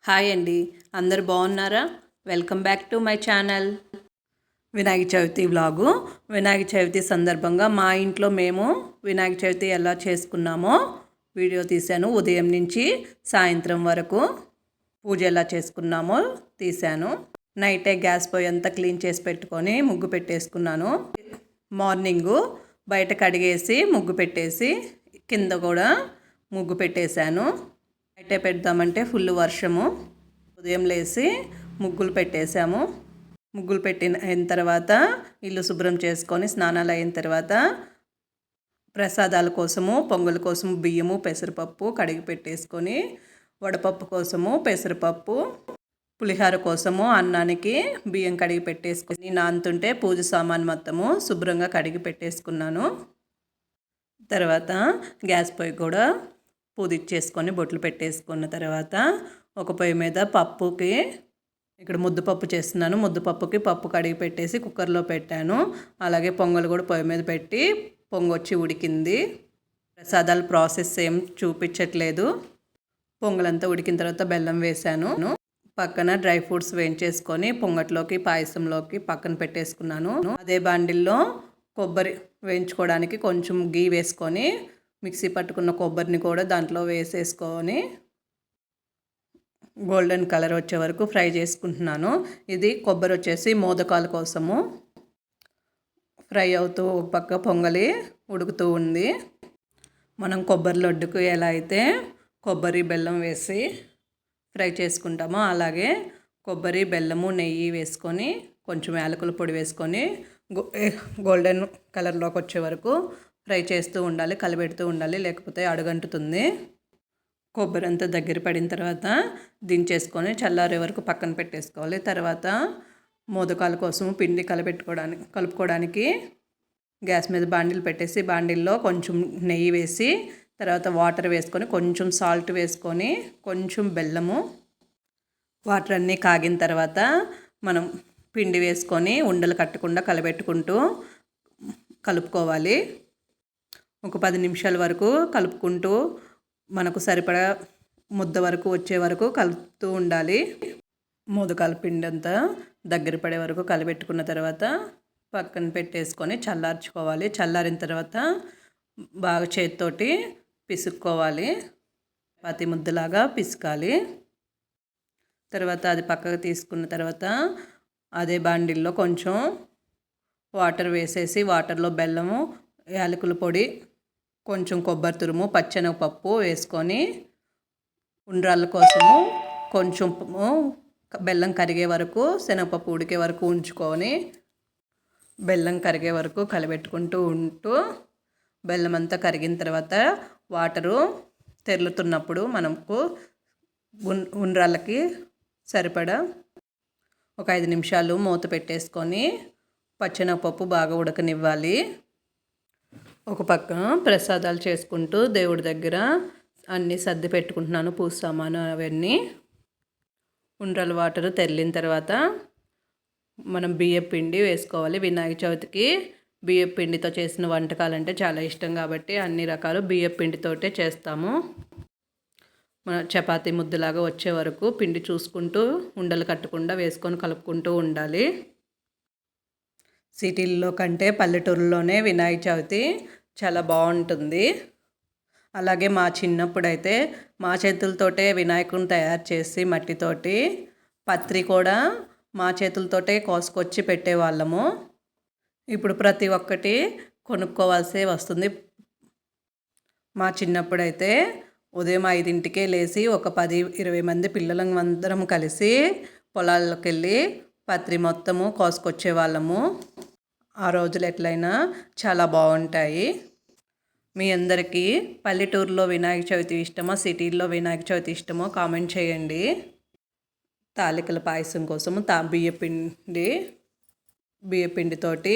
Hi అండి, అందరు బాగున్నారా? Welcome back to my channel. Vinayaka Chavithi vlog. Vinayaka Chavithi సందర్భంగా మా ఇంట్లో మేము వినాయక చవితి ఎలా చేసుకున్నామో వీడియో తీశాను. ఉదయం నుంచి సాయంత్రం వరకు పూజ ఎలా చేసుకున్నామో తీశాను. నైటే గ్యాస్ పొయ్యి అంతా క్లీన్ చేసి పెట్టుకొని ముగ్గు పెట్టేసుకున్నాను. మార్నింగు బయట కడిగేసి ముగ్గు పెట్టేసి కింద కూడా ముగ్గు పెట్టేశాను. బయటే పెడదామంటే ఫుల్ వర్షము. ఉదయం లేసి ముగ్గులు పెట్టేశాము. ముగ్గులు అయిన తర్వాత ఇల్లు శుభ్రం చేసుకొని స్నానాలు అయిన తర్వాత ప్రసాదాల కోసము పొంగల్ కోసము బియ్యము పెసరపప్పు కడిగి పెట్టేసుకొని, వడపప్పు కోసము పెసరపప్పు, పులిహోర కోసము అన్నానికి బియ్యం కడిగి పెట్టేసుకొని నానుతుంటే పూజ సామాన్ మొత్తము శుభ్రంగా కడిగి పెట్టేసుకున్నాను. తర్వాత గ్యాస్ పొయ్యి కూడా పూదిచ్చేసుకొని బొట్లు పెట్టేసుకున్న తర్వాత ఒక పొయ్యి మీద పప్పుకి ఇక్కడ ముద్దపప్పు చేస్తున్నాను. ముద్దపప్పుకి పప్పు కడిగి పెట్టేసి కుక్కర్లో పెట్టాను. అలాగే పొంగల్ కూడా పొయ్యి మీద పెట్టి పొంగొచ్చి ఉడికింది. ప్రసాదాల ప్రాసెస్ ఏం చూపించట్లేదు. పొంగలంతా ఉడికిన తర్వాత బెల్లం వేశాను. పక్కన డ్రై ఫ్రూట్స్ వేయించేసుకొని పొంగట్లోకి పాయసంలోకి పక్కన పెట్టేసుకున్నాను. అదే బాండిల్లో కొబ్బరి వేయించుకోవడానికి కొంచెం గీ వేసుకొని మిక్సీ పట్టుకున్న కొబ్బరిని కూడా దాంట్లో వేసేసుకొని గోల్డెన్ కలర్ వచ్చే వరకు ఫ్రై చేసుకుంటున్నాను. ఇది కొబ్బరి వచ్చేసి మోదకాల కోసము ఫ్రై అవుతూ ఒక పక్క పొంగలి ఉడుకుతూ ఉంది. మనం కొబ్బరి లడ్డుకు ఎలా అయితే కొబ్బరి బెల్లం వేసి ఫ్రై చేసుకుంటామో అలాగే కొబ్బరి బెల్లము నెయ్యి వేసుకొని కొంచెం యాలకుల పొడి వేసుకొని గోల్డెన్ కలర్లోకి వచ్చే వరకు ఫ్రై చేస్తూ ఉండాలి, కలిపెడుతూ ఉండాలి, లేకపోతే అడుగంటుతుంది. కొబ్బరి అంతా దగ్గర పడిన తర్వాత దించేసుకొని చల్లారే వరకు పక్కన పెట్టేసుకోవాలి. తర్వాత మోదకాల కోసం పిండి కలుపుకోవడానికి గ్యాస్ మీద బాండిల్ పెట్టేసి బాండిల్లో కొంచెం నెయ్యి వేసి తర్వాత వాటర్ వేసుకొని కొంచెం సాల్ట్ వేసుకొని కొంచెం బెల్లము వాటర్ అన్నీ కాగిన తర్వాత మనం పిండి వేసుకొని ఉండలు కట్టకుండా కలబెట్టుకుంటూ కలుపుకోవాలి. ఒక 10 నిమిషాల వరకు కలుపుకుంటూ మనకు సరిపడా ముద్ద వరకు వచ్చే వరకు కలుపుతూ ఉండాలి. మోదకాల పిండి అంతా దగ్గర పడే వరకు కలబెట్టుకున్న తర్వాత పక్కన పెట్టేసుకొని చల్లార్చుకోవాలి. చల్లారిన తర్వాత బాగా చేతితోటి పిసుక్కోవాలి. చపాతీ ముద్దలాగా పిసుకాలి. తర్వాత అది పక్కకు తీసుకున్న తర్వాత అదే బాండిల్లో కొంచెం వాటర్ వేసేసి వాటర్లో బెల్లము, యాలకుల పొడి, కొంచెం కొబ్బరి తురుము, పచ్చెనగపప్పు వేసుకొని ఉండ్రాళ్ళ కోసము కొంచెం బెల్లం కరిగే వరకు శనగపప్పు ఉడికే వరకు ఉంచుకొని బెల్లం కరిగే వరకు కలబెట్టుకుంటూ బెల్లం అంతా కరిగిన తర్వాత వాటరు తెరులుతున్నప్పుడు మనకు ఉండ్రాళ్ళకి సరిపడా ఒక 5 నిమిషాలు మూత పెట్టేసుకొని పచ్చెనగపప్పు బాగా ఉడకనివ్వాలి. ఒక పక్క ప్రసాదాలు చేసుకుంటూ దేవుడి దగ్గర అన్నీ సర్ది పెట్టుకుంటున్నాను. పూజ సామాను అవన్నీ. ఉండ్రాల వాటరు తెరిలిన తర్వాత మనం బియ్యం పిండి వేసుకోవాలి. వినాయక చవితికి బియ్యం పిండితో చేసిన వంటకాలంటే చాలా ఇష్టం కాబట్టి అన్ని రకాలు బియ్యం పిండితోటే చేస్తాము. మన చపాతీ ముద్దలాగా వచ్చే వరకు పిండి చూసుకుంటూ ఉండలు కట్టకుండా వేసుకొని కలుపుకుంటూ ఉండాలి. సిటీల్లో కంటే పల్లెటూరులోనే వినాయక చవితి చాలా బాగుంటుంది. అలాగే మా చిన్నప్పుడైతే మా చేతులతోటే వినాయకుని తయారు చేసి మట్టితోటి పత్రి కూడా మా చేతులతోటే కోసుకొచ్చి పెట్టేవాళ్ళము. ఇప్పుడు ప్రతి ఒక్కటి కొనుక్కోవాల్సి వస్తుంది. మా చిన్నప్పుడైతే ఉదయం 5ంటికే లేచి ఒక 10-20 మంది పిల్లలం అందరం కలిసి పొలాల్లోకి వెళ్ళి పత్రి మొత్తము కోసుకొచ్చే వాళ్ళము. ఆ రోజులు ఎట్లయినా చాలా బాగుంటాయి. మీ అందరికీ పల్లెటూరులో వినాయక చవితి ఇష్టమో సిటీల్లో వినాయక చవితి ఇష్టమో కామెంట్ చేయండి. తాలికల పాయసం కోసము బియ్యపిండితోటి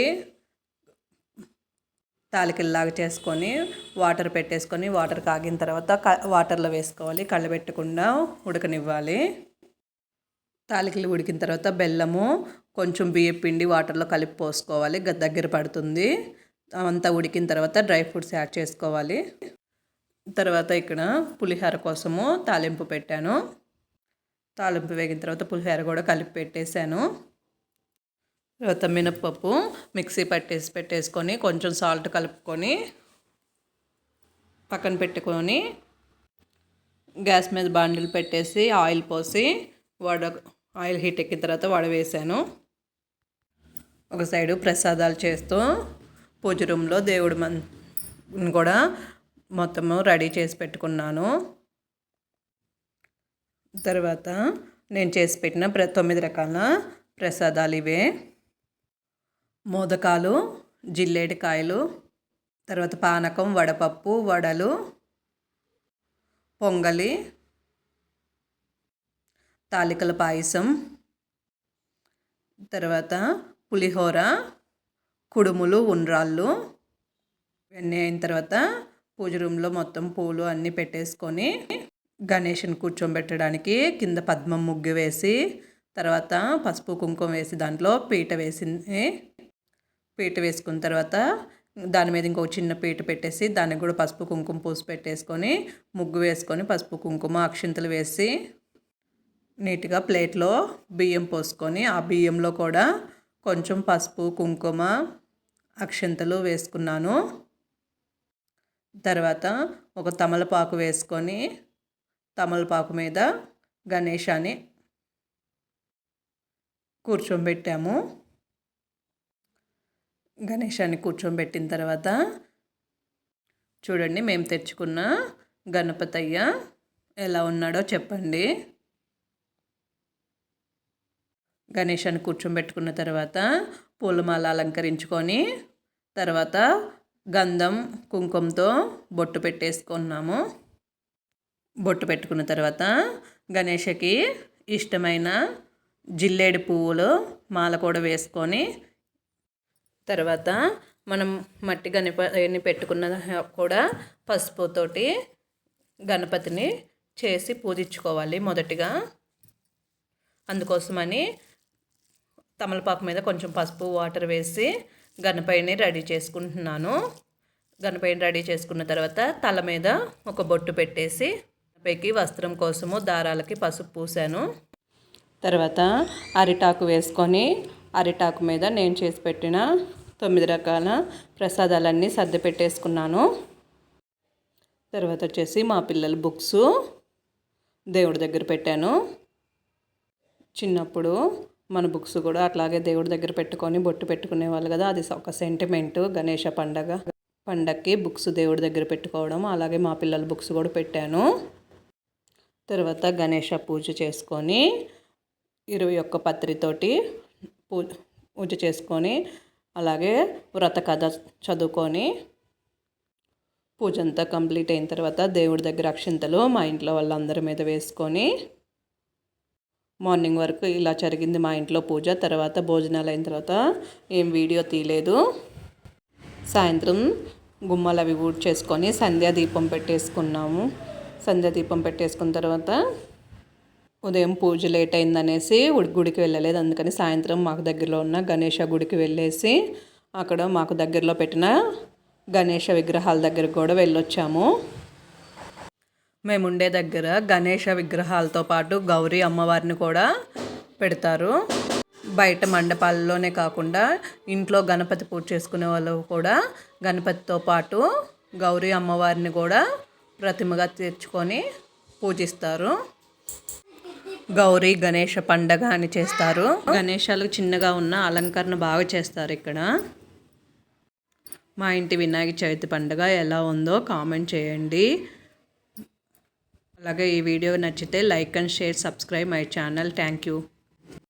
తాలికల్లాగా చేసుకొని వాటర్ పెట్టేసుకొని వాటర్ కాగిన తర్వాత వాటర్లో వేసుకోవాలి. కళ్ళబెట్టకుండా ఉడకనివ్వాలి. తాలికలు ఉడికిన తర్వాత బెల్లము కొంచెం బియ్యపిండి వాటర్లో కలిపి పోసుకోవాలి. దగ్గర పడుతుంది. అంతా ఉడికిన తర్వాత డ్రై ఫ్రూట్స్ యాడ్ చేసుకోవాలి. తర్వాత ఇక్కడ పులిహోర కోసము తాలింపు పెట్టాను. తాలింపు వేగిన తర్వాత పులిహోర కూడా కలిపి పెట్టేశాను. తర్వాత మినప్పప్పు మిక్సీ పెట్టేసుకొని కొంచెం సాల్ట్ కలుపుకొని పక్కన పెట్టుకొని గ్యాస్ మీద బాండిల్ పెట్టేసి ఆయిల్ పోసి ఆయిల్ హీట్ ఎక్కిన తర్వాత వడ వేసాను. ఒక సైడు ప్రసాదాలు చేస్తూ పూజ రూమ్లో దేవుడి కూడా మొత్తము రెడీ చేసి పెట్టుకున్నాను. తర్వాత నేను చేసి పెట్టిన 9 రకాల ప్రసాదాలు ఇవే: మోదకాలు, జిల్లేడికాయలు, తర్వాత పానకం, వడపప్పు, వడలు, పొంగలి, తాలికల పాయసం, తర్వాత పులిహోర, కుడుములు, ఉండ్రాళ్ళు. ఇవన్నీ అయిన తర్వాత పూజ రూమ్లో మొత్తం పూలు అన్నీ పెట్టేసుకొని గణేష్ని కూర్చోబెట్టడానికి కింద పద్మం ముగ్గు వేసి, తర్వాత పసుపు కుంకుమ వేసి దాంట్లో పీట వేసుకున్న తర్వాత దాని మీద ఇంకొక చిన్న పీట పెట్టేసి దానికి కూడా పసుపు కుంకుమ పూసి పెట్టేసుకొని ముగ్గు వేసుకొని పసుపు కుంకుమ అక్షింతలు వేసి నీట్గా ప్లేట్లో బియ్యం పోసుకొని ఆ బియ్యంలో కూడా కొంచెం పసుపు కుంకుమ అక్షింతలు వేసుకున్నాను. తర్వాత ఒక తమలపాకు వేసుకొని తమలపాకు మీద గణేశాన్ని కూర్చోబెట్టాము. గణేశాన్ని కూర్చోబెట్టిన తర్వాత చూడండి, మేము తెచ్చుకున్న గణపతయ్య ఎలా ఉన్నాడో చెప్పండి. గణేశాన్ని కూర్చోబెట్టుకున్న తర్వాత పూలమాల అలంకరించుకొని తర్వాత గంధం కుంకుమతో బొట్టు పెట్టేసుకున్నాము. బొట్టు పెట్టుకున్న తర్వాత గణేషకి ఇష్టమైన జిల్లేడు పువ్వులు మాల కూడా వేసుకొని తర్వాత మనం మట్టి గణపతిని పెట్టుకున్న కూడా పసుపుతోటి గణపతిని చేసి పూజించుకోవాలి మొదటిగా. అందుకోసమని తమలపాకు మీద కొంచెం పసుపు వాటర్ వేసి గణపతిని రెడీ చేసుకుంటున్నాను. గణపతిని రెడీ చేసుకున్న తర్వాత తల మీద ఒక బొట్టు పెట్టేసి గణపతికి వస్త్రం కోసము దారాలకి పసుపు పూసాను. తర్వాత అరిటాకు వేసుకొని అరిటాకు మీద నేను చేసి పెట్టిన 9 రకాల ప్రసాదాలన్నీ సర్ది పెట్టేసుకున్నాను. తర్వాత వచ్చేసి మా పిల్లల బుక్స్ దేవుడి దగ్గర పెట్టాను. చిన్నప్పుడు మన బుక్స్ కూడా అట్లాగే దేవుడి దగ్గర పెట్టుకొని బొట్టు పెట్టుకునేవాళ్ళు కదా, అది ఒక సెంటిమెంటు. గణేష పండగకి బుక్స్ దేవుడి దగ్గర పెట్టుకోవడం, అలాగే మా పిల్లల బుక్స్ కూడా పెట్టాను. తర్వాత గణేష పూజ చేసుకొని 21 పత్రితోటి పూజ చేసుకొని అలాగే వ్రత కథ చదువుకొని పూజ అంతా కంప్లీట్ అయిన తర్వాత దేవుడి దగ్గర అక్షింతలు మా ఇంట్లో వాళ్ళందరి మీద వేసుకొని మార్నింగ్ వరకు ఇలా జరిగింది మా ఇంట్లో పూజ. తర్వాత భోజనాలు అయిన తర్వాత ఏం వీడియో తీయలేదు. సాయంత్రం గుమ్మాలు అవి ఊడ్చేసుకొని సంధ్యాదీపం పెట్టేసుకున్నాము. సంధ్యాదీపం పెట్టేసుకున్న తర్వాత ఉదయం పూజ లేట్ అయిందనేసి గుడికి వెళ్ళలేదు. అందుకని సాయంత్రం మాకు దగ్గరలో ఉన్న గణేష గుడికి వెళ్ళేసి అక్కడ మాకు దగ్గరలో పెట్టిన గణేష విగ్రహాల దగ్గరకు కూడా వెళ్ళొచ్చాము. మేము ఉండే దగ్గర గణేష విగ్రహాలతో పాటు గౌరీ అమ్మవారిని కూడా పెడతారు. బయట మండపాలలోనే కాకుండా ఇంట్లో గణపతి పూజ చేసుకునే వాళ్ళు కూడా గణపతితో పాటు గౌరీ అమ్మవారిని కూడా ప్రతిమగా తెచ్చుకొని పూజిస్తారు. గౌరీ గణేష పండగ అని చేస్తారు. గణేశాలు చిన్నగా ఉన్న అలంకరణ బాగా చేస్తారు ఇక్కడ. మా ఇంటి వినాయక చవితి పండుగ ఎలా ఉందో కామెంట్ చేయండి. అలాగే ఈ వీడియో నచ్చితే like and share, subscribe my channel. Thank you.